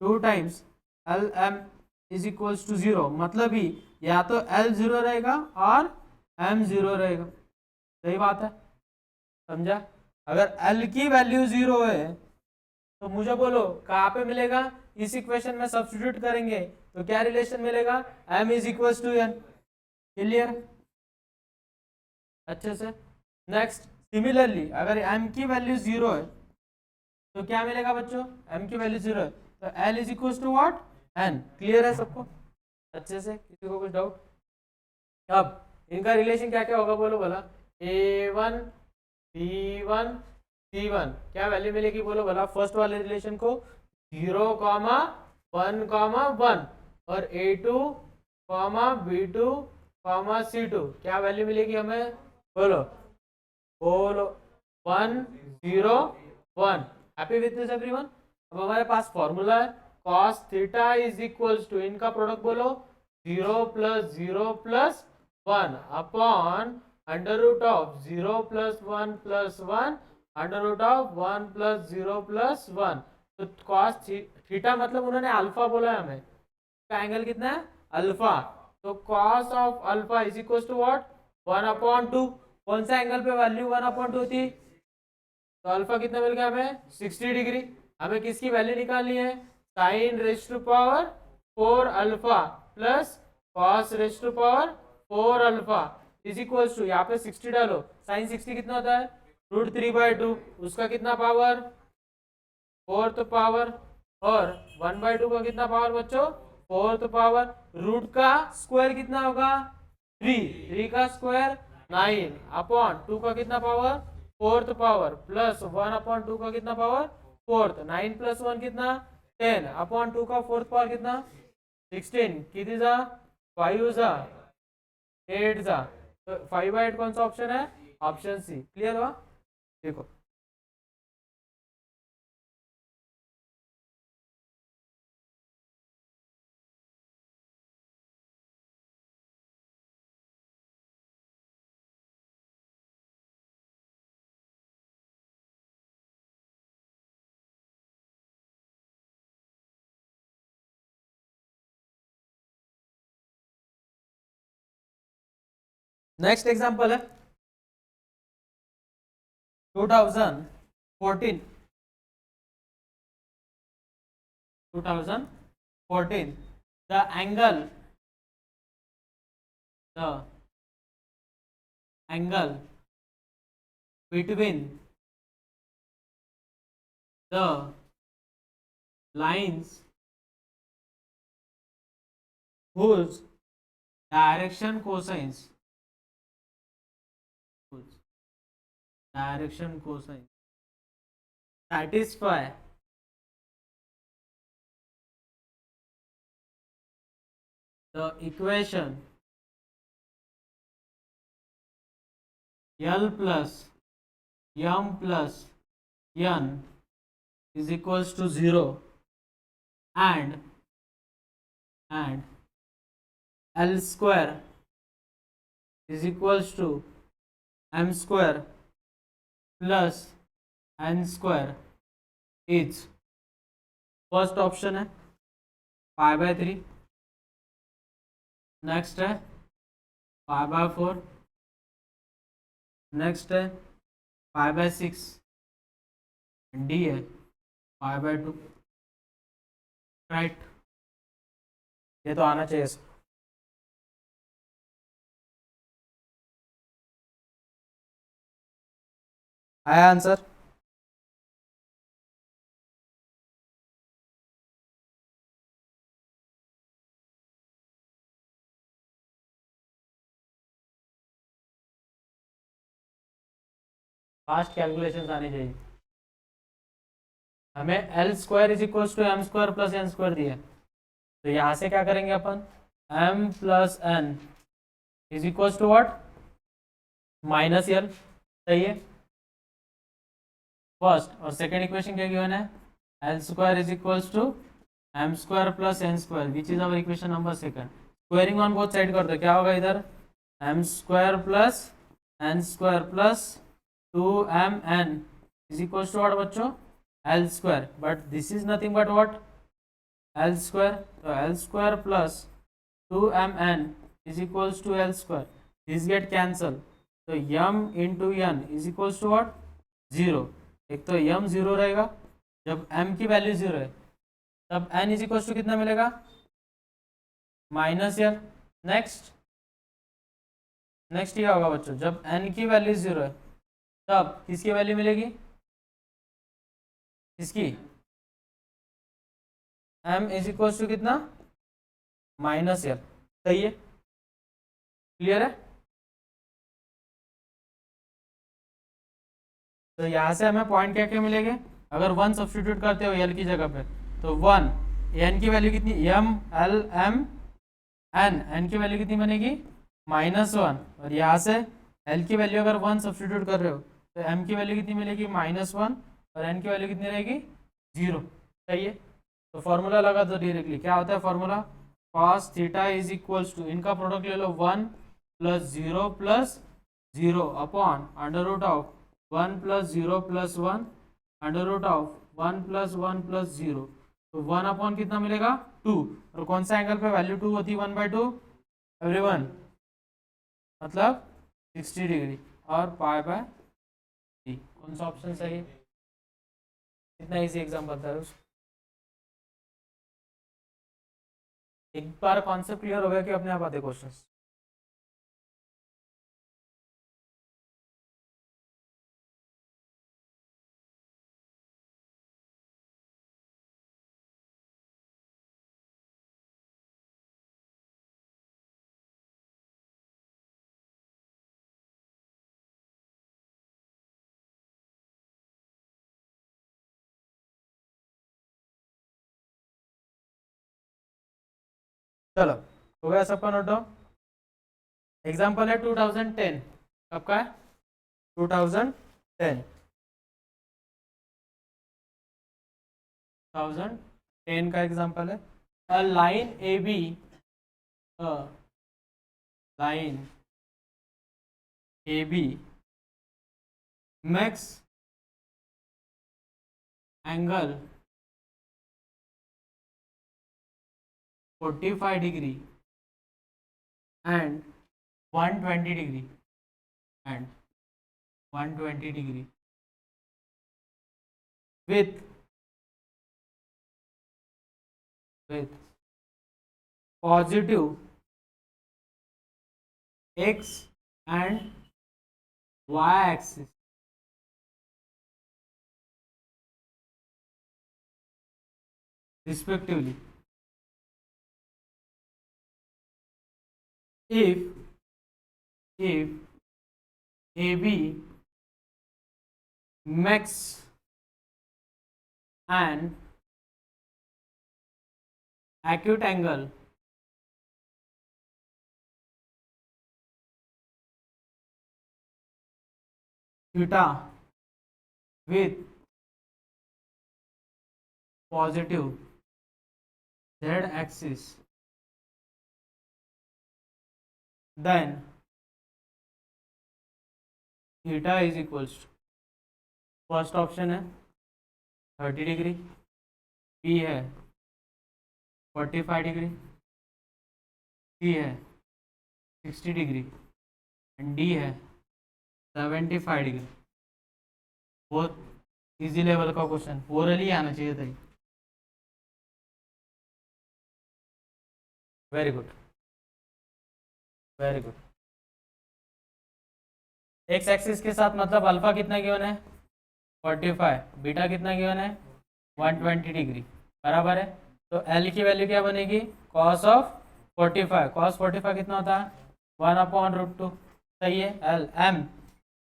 2 times LM is equal to 0, मतलब ही या तो L 0 रहेगा और M 0 रहेगा। सही बात है, समझा? अगर L की वैल्यू 0 है तो मुझे बोलो कहाँ पे मिलेगा, इस इक्वेशन में सब्स्टिट्यूट करेंगे तो क्या रिलेशन मिलेगा, m is equal to n। Clear अच्छे से। नेक्स्ट सिमिलरली अगर m की वैल्यू 0 है तो क्या मिलेगा बच्चों, m की वैल्यू 0 है तो l is equal to what, n। Clear है सबको अच्छे से, किसी को कुछ डाउट। अब इनका रिलेशन क्या क्या होगा बोलो भला, a1 b1 c1 क्या वैल्यू मिलेगी बोलो भला, फर्स्ट वाले रिलेशन को 0,1,1 और a2, b2, c2 क्या वैल्यू मिलेगी हमें बोलो, बोलो 1 0 1। Happy with this everyone. अब हमारे पास फॉर्मूला है cos theta is equals to, इनका प्रोडक्ट बोलो 0 + 0 + 1 upon under root of 0 + 1 + 1 under root of 1 + 0 + 1। तो cos थीटा मतलब उन्होंने अल्फा बोला है हमें, का एंगल कितना है अल्फा, तो cos of alpha is equal to what 1/2। कौन सा एंगल पे वैल्यू 1/2 थी, तो अल्फा कितना मिल गया हमें 60 डिग्री। हमें किसकी वैल्यू निकालनी है, sin raise to power 4 alpha plus cos raise to power 4 alpha is equal to, यहाँ पे 60 डालो, sin 60 कितना होता है √3/2, उसका कितना पावर 4th पावर, और 1/2 का कितना पावर बच्चों 4th पावर, रूट का स्क्वायर कितना होगा 3 का स्क्वायर 9 अपॉन 2 का कितना पावर 4th पावर प्लस 1/2 का कितना पावर 4th, 9 + 1 कितना 10 अपॉन 2 का 4th पावर कितना 16, किती जा 5 जा 8 जा, तो 5/8 कौन सा ऑप्शन है, ऑप्शन सी। क्लियर हुआ, देखो नेक्स्ट एग्जांपल है 2014 the angle between the lines whose direction cosines satisfy the equation L plus m plus n is equals to 0 and L square is equals to m square plus n square is, first option है π/3, next है π/4, next है π/6, D है π/2। Right, ये तो आना चाहिए। आया answer, fast calculation आनी चाहिए। हमें L square is equal to M square plus N square दिया, तो यहाँ से क्या करेंगे अपन, m plus n is equal to what minus L, सही है। फर्स्ट और सेकेंड इक्वेशन क्या गिवन है, L square is equal to M square plus N square which is our equation number second. Squaring on both side कर दो, क्या होगा इधर M square plus N square plus 2mn is equal to what बच्चों l square, but this is nothing but what l square, तो L square plus 2mn is equals to l square, this get cancel, तो m into n is equals to what 0। एक तो m 0 रहेगा, जब m की value 0 है तब n is equal to कितना मिलेगा, -l। नेक्स्ट क्या होगा बच्चों, जब n की वैल्यू 0 है तब किसकी वैल्यू मिलेगी, इसकी m इज इक्वल टू कितना, -l। सही है, क्लियर है। तो यहाँ से हमें पॉइंट क्या क्या मिलेंगे, अगर 1 सब्सटीट्यूट करते हो l की जगह पे तो 1, n की वैल्यू कितनी, m l m n की वैल्यू कितनी बनेगी, -1। और यहाँ से l की वैल्यू अगर 1 सब्सटीट्यूट कर रहे हो तो m की वैल्यू कितनी मिलेगी, -1, और n की वैल्यू कितनी रहेगी, 0। सही है। तो फॉर्मूला लगा दो डायरेक्टली, क्या होता है formula, cos theta is equals to, इनका प्रोडक्ट ले लो, 1 + 0 + 0 अपॉन √ 1 + 0 + 1 √ 1 + 1 + 0। तो 1 अपॉन कितना मिलेगा, 2। और कौन सा एंगल पे वैल्यू 2 होती है, 1/2 एवरीवन, मतलब 60 डिग्री, और π/3। कौन सा ऑप्शन सही है, इतना इजी एग्जाम्पल था। एक बार कॉन्सेप्ट क्लियर हो गया कि अपने आप आते क्वेश्चंस। चलो हो गया सबका नोट डाउन। एग्जाम्पल है 2010, कब का है, 2010 2010 का एग्जाम्पल है। A line A B, line A B makes angle 45 degree and 120 degree and 120 degree with positive x and y axis respectively. If AB makes an acute angle theta with positive z axis, then theta is equals to, first option है 30 degree, B है 45 degree, सी है 60 degree and D है 75 degree. बहुत easy level का question, orally आना चाहिए था। Very good, very good. X axis के साथ मतलब अल्फा कितना गिवन है, 45, बीटा कितना गिवन है, 120 डिग्री, बराबर है। तो एल की वैल्यू क्या बनेगी, कॉस ऑफ 45, कॉस 45 कितना होता है, 1/√2। सही है। एल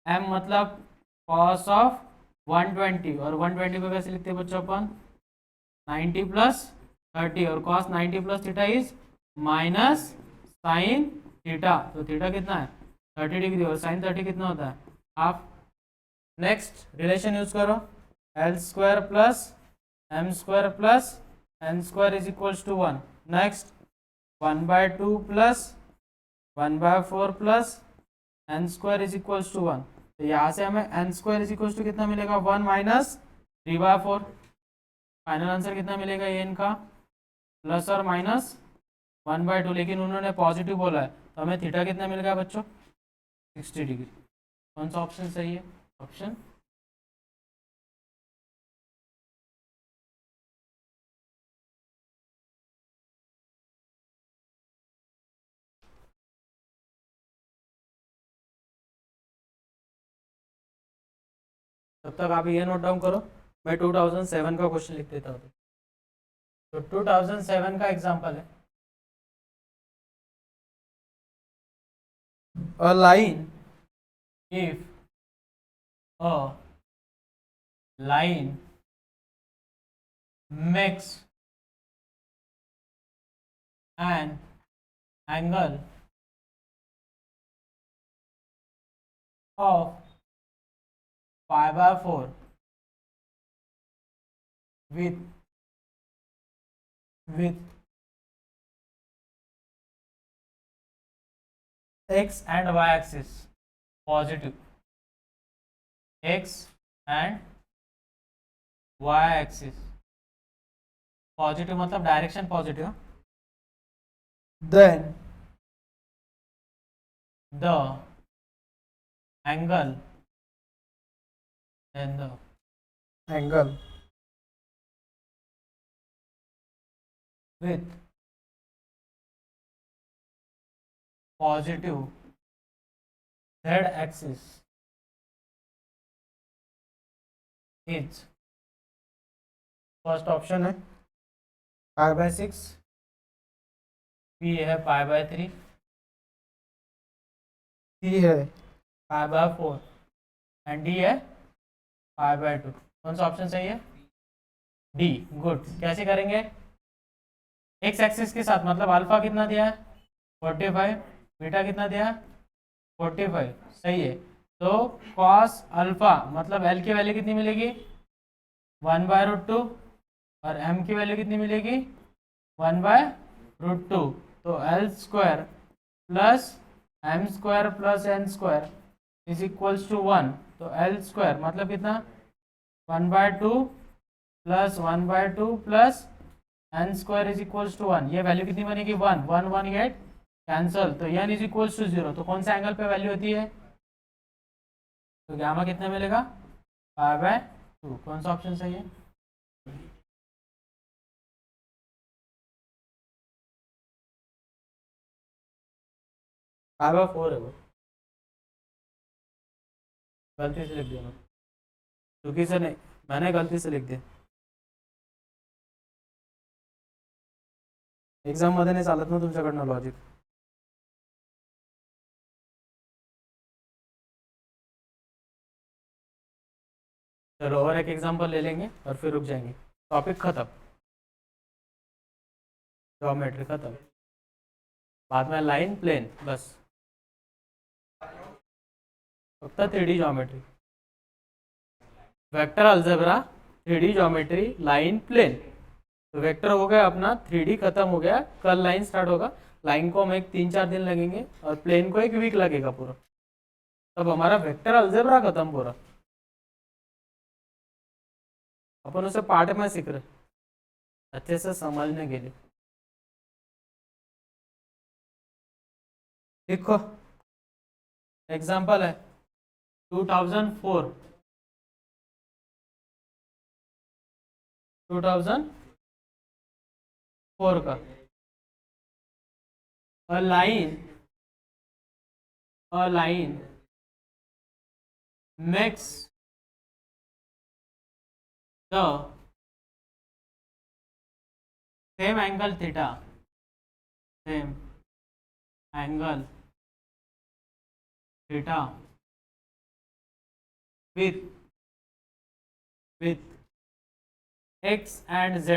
एम मतलब कॉस ऑफ 120, और 120 को कैसे लिखते हैं बच्चों अपन, 90 + 30, और cos 90 + theta is minus sine theta. तो थीटा कितना है, 30 डिग्री, और साइन 30 कितना होता है, हाफ। नेक्स्ट रिलेशन यूज करो, L² + M² + N² is equals to 1। Next 1/2 + 1/4 + N² is equals to 1। तो यहाँ से हमें N² इज इक्वल्स टू कितना मिलेगा, 1 - 3/4। फाइनल आंसर कितना मिलेगा ये इनका, ±1/2, लेकिन उन्होंने पॉजिटिव बोला है तो हमें थीटा कितना मिलेगा बच्चों, 60 डिग्री। कौन सा ऑप्शन सही है, ऑप्शन तब तक आप ये नोट डाउन करो, मैं 2007 का क्वेश्चन लिख देता हूँ। तो 2007 का एग्जांपल है, a line, if a line makes an angle of pi by 4 with x and y axis positive, x and y axis positive मतलब direction positive, then the angle with positive z axis is, first option है pi bye 6, B है pi bye 3, सी है pi bye 4 and D है pi bye 2। कौन सा option सही है? D. Good. कैसे करेंगे? एक्स एक्सिस के साथ, मतलब अल्फा कितना दिया है 45, बीटा कितना दिया है 45, सही है। तो कॉस अल्फा मतलब एल की वैल्यू कितनी मिलेगी 1/√2 और एम की वैल्यू कितनी मिलेगी 1/√2। तो L square plus M square plus N square is equals to 1। तो एल स्क्वायर मतलब कितना 1/2 plus 1/2 plus N square is equals to 1। ये वैल्यू कितनी बनेगी 1, 1 1 गेट कैंसल, तो एन इज इक्वल्स टू 0। तो कौन सा एंगल पे वैल्यू होती है? तो गामा कितना मिलेगा π/2। कौन सा ऑप्शन सही है? π/4 है वो, गलती से लिख दिया मैं, चूंकि से नहीं, मैंने गलती से लिख दिया। एक्झाम मध्ये नाही चालत ना तुमच्याकडनं लॉजिक। चलो और एक एग्जांपल ले लेंगे और फिर रुक जाएंगे, टॉपिक खत्म, ज्योमेट्री खत्म, बाद में लाइन प्लेन, बस फक्त 3D geometry, vector algebra, 3D geometry, line plane. तो वेक्टर हो गया अपना, 3D खत्म हो गया, कल लाइन स्टार्ट होगा। लाइन को हम एक 3-4 दिन लगेंगे और प्लेन को 1 वीक लगेगा पूरा, तब हमारा वेक्टर अलजेब्रा खत्म पूरा। अपन उसे पार्ट में सीख रहे अच्छे से समझने के लिए। देखो एग्जांपल है 2004 का, a line makes the same angle theta, same angle theta with x and z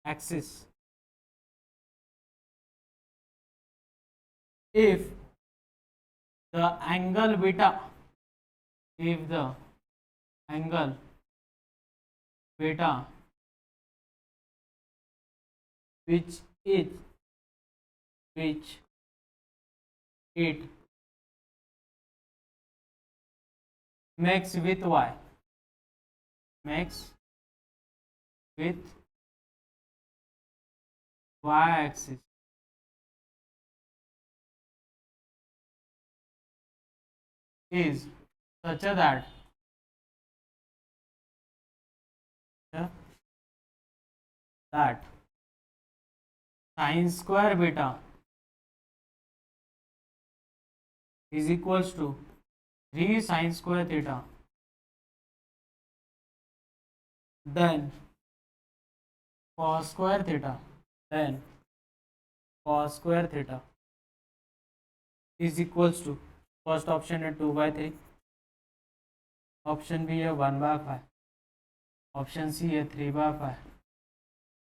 axis if the angle beta, if the angle beta which it makes with y, makes with y axis is such that sin square beta is equals to 3 sine square theta then cos square theta then cos square theta is equals to first option है 2/3, option B है 1/5, option C है 3/5,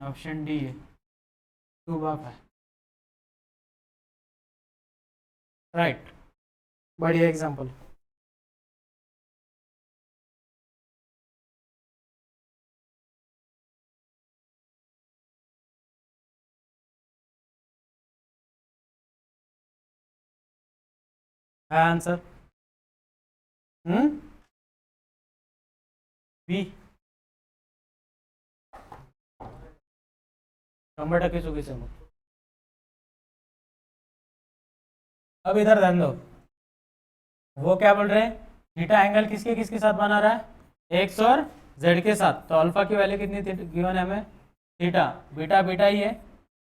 option D है 2/5। Right, बढ़िया example. है answer B 100% चुकीचं आहे। मग अब इधर ध्यान दो, वो क्या बोल रहे हैं, थीटा एंगल किसके किसके साथ बना रहा है, एक्स और जेड के साथ। तो अल्फा की वैल्यू कितनी गिवन है हमें, थीटा, बीटा बीटा ही है,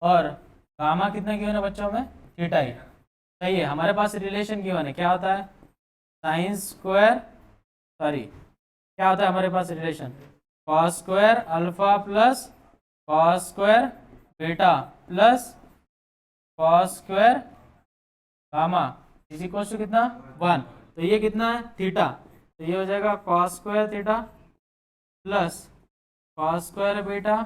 और गामा कितना गिवन है बच्चों में, थीटा ही। सही है, हमारे पास रिलेशन गिवन है, क्या होता है, साइन स्क्वायर, सॉरी क्या होता है हमारे पास relation, cos square alpha plus cos square beta plus cos square gamma is equal to कितना 1। तो ये कितना है थीटा, तो ये हो जाएगा cos square theta plus cos square beta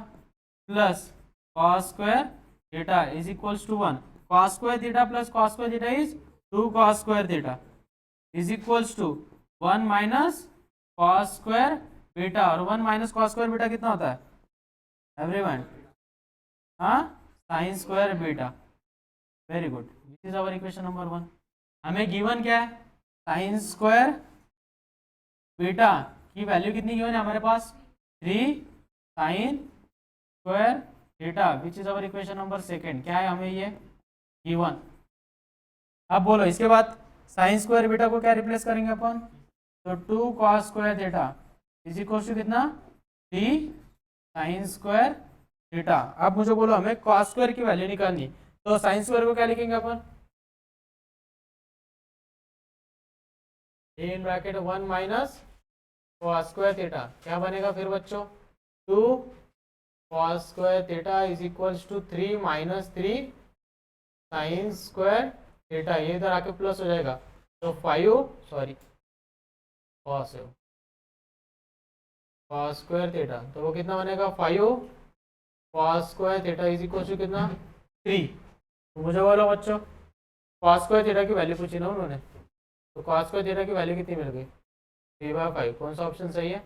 plus cos square theta is equals to 1। Cos square theta plus cos square theta is 2 cos square theta is equals to 1 minus cos square beta, और 1 minus cos square beta कितना होता है everyone, हाँ sine square beta. Very good, this is our equation number 1। हमें given क्या है, sine square beta की value कितनी गिवन है हमारे पास, 3 sine square theta which is our equation number 2। क्या है हमें ये गिवन। अब बोलो इसके बाद साइन स्क्वायर बीटा को क्या रिप्लेस करेंगे अपन, तो 2 cos square theta is equal to कितना 3 साइन स्क्वायर थीटा। अब मुझे बोलो हमें कॉस स्क्वायर की वैल्यू निकालनी, तो साइन स्क्वायर को क्या लिखेंगे अपन, in bracket 1 minus cos square theta, क्या बनेगा फिर बच्चों 2 cos square theta is equals to 3 minus 3 sine square theta, ये इधर आके प्लस हो जाएगा, तो 5 सॉरी कॉस स्क्वायर थीटा, तो वो कितना बनेगा 5 cos square theta is equal to कितना 3। तो मुझे बोलो बच्चों कॉस स्क्वायर थीटा की वैल्यू पूछी ना उन्होंने, तो कॉस स्क्वायर थीटा की वैल्यू कितनी मिल गई 3/5। कौन सा ऑप्शन सही है,